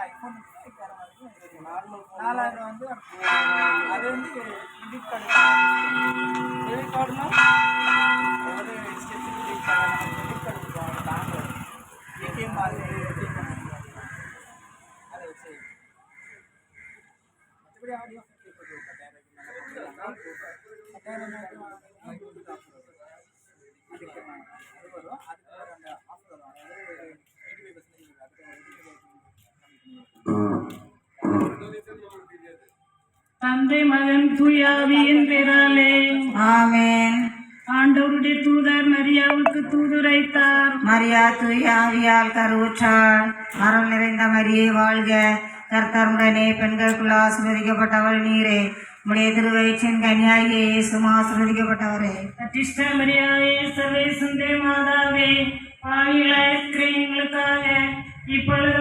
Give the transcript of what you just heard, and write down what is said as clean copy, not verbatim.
IPhone 4000 வந்து அது வந்து கிரெடிட் கார்டு கிரெடிட் கார்டுனா ஒரு ஸ்டெப் கிரெடிட் கார்டு கொடுப்பாங்க பேங்க்ல ஏடிஎம் மாதிரி அதை வச்சு மற்றபடி ஆடியோ அதுக்கு வரும் அதுக்கு அந்த ஆஃபர் வரும் அதாவது 85% தந்தை மகன் தூயாவியின் பெயராலே ஆமென். ஆண்டவருடைய தூதர் மரியாவுக்கு தூதுரைத்தார். மரியா தூயாவியால் கருவுற்றாள். அருள் நிறைந்த மரியே வாழ்க, கர்த்தருடனே பெண்களுக்குள் ஆசீர்வதிக்கப்பட்டவள் நீரே. உடைய திருவயிற்றின் கன்னியாகிய இயேசுவும் ஆசீர்வதிக்கப்பட்டவரே. அத்திஷ்ட மரியாவே சர்வேசுந்தே மாதாவே, பாவிகளாய் இருக்கிற எங்களுக்காக இப்பொழுது